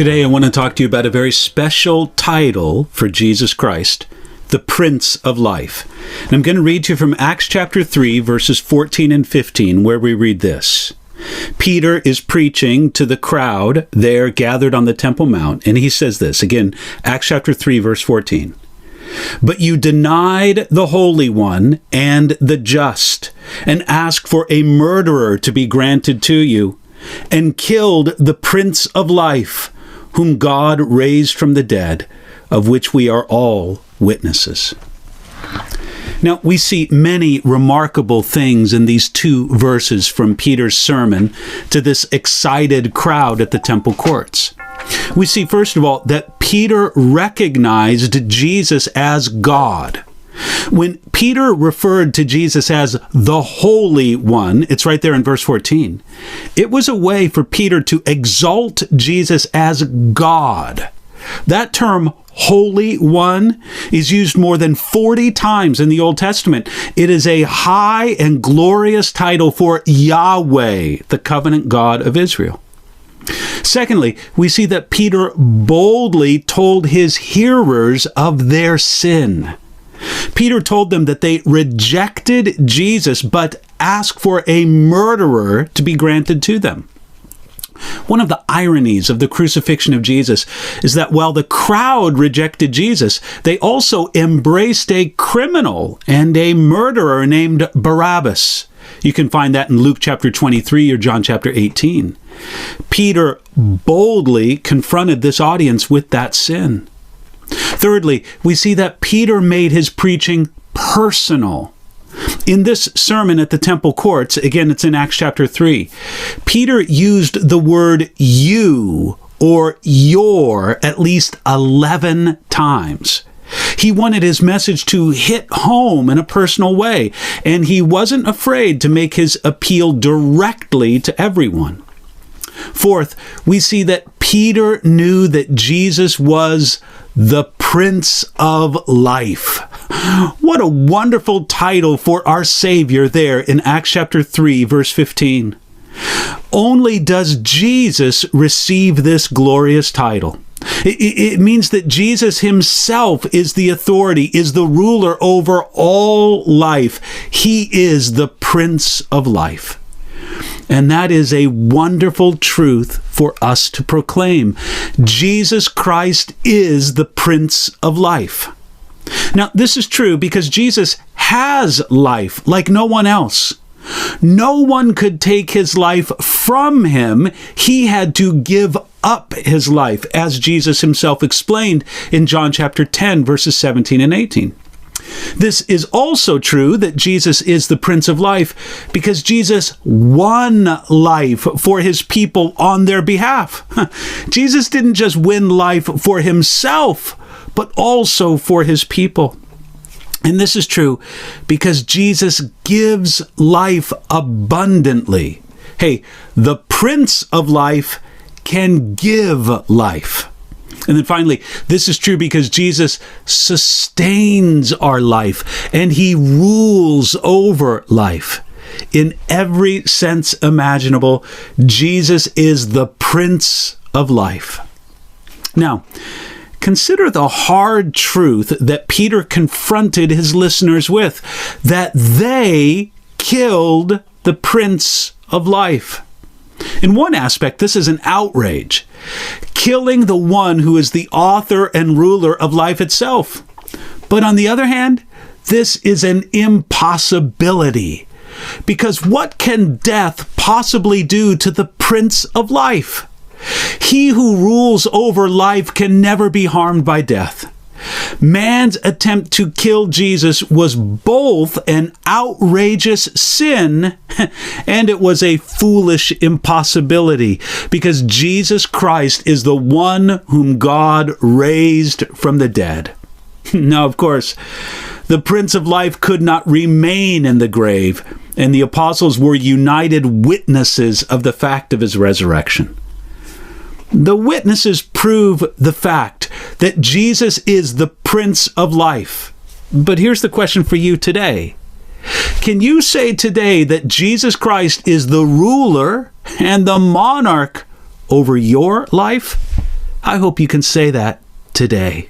Today I want to talk to you about a very special title for Jesus Christ, the Prince of Life. And I'm going to read to you from Acts chapter 3, verses 14 and 15, where we read this. Peter is preaching to the crowd there gathered on the Temple Mount, and he says this, again, Acts chapter 3, verse 14. But you denied the Holy One and the just, and asked for a murderer to be granted to you, and killed the Prince of Life, whom God raised from the dead, of which we are all witnesses. Now, we see many remarkable things in these two verses from Peter's sermon to this excited crowd at the temple courts. We see, first of all, that Peter recognized Jesus as God. When Peter referred to Jesus as the Holy One, it's right there in verse 14, it was a way for Peter to exalt Jesus as God. That term, Holy One, is used more than 40 times in the Old Testament. It is a high and glorious title for Yahweh, the covenant God of Israel. Secondly, we see that Peter boldly told his hearers of their sin. Peter told them that they rejected Jesus, but asked for a murderer to be granted to them. One of the ironies of the crucifixion of Jesus is that while the crowd rejected Jesus, they also embraced a criminal and a murderer named Barabbas. You can find that in Luke chapter 23 or John chapter 18. Peter boldly confronted this audience with that sin. Thirdly, we see that Peter made his preaching personal. In this sermon at the temple courts, again, it's in Acts chapter 3, Peter used the word you or your at least 11 times. He wanted his message to hit home in a personal way, and he wasn't afraid to make his appeal directly to everyone. Fourth, we see that Peter knew that Jesus was the Prince of Life. What a wonderful title for our Savior there in Acts chapter 3, verse 15. Only does Jesus receive this glorious title. It means that Jesus himself is the authority, is the ruler over all life. He is the Prince of Life. And that is a wonderful truth for us to proclaim. Jesus Christ is the Prince of Life. Now, this is true because Jesus has life like no one else. No one could take his life from him. He had to give up his life, as Jesus himself explained in John chapter 10, verses 17 and 18. This is also true that Jesus is the Prince of Life because Jesus won life for his people on their behalf. Jesus didn't just win life for himself, but also for his people. And this is true because Jesus gives life abundantly. Hey, the Prince of Life can give life. And then finally, this is true because Jesus sustains our life and he rules over life. In every sense imaginable, Jesus is the Prince of Life. Now, consider the hard truth that Peter confronted his listeners with, that they killed the Prince of Life. In one aspect, this is an outrage, killing the one who is the author and ruler of life itself. But on the other hand, this is an impossibility, because what can death possibly do to the Prince of Life? He who rules over life can never be harmed by death. Man's attempt to kill Jesus was both an outrageous sin and it was a foolish impossibility because Jesus Christ is the one whom God raised from the dead. Now, of course, the Prince of Life could not remain in the grave, and the apostles were united witnesses of the fact of his resurrection. The witnesses prove the fact that Jesus is the Prince of Life. But here's the question for you today. Can you say today that Jesus Christ is the ruler and the monarch over your life? I hope you can say that today.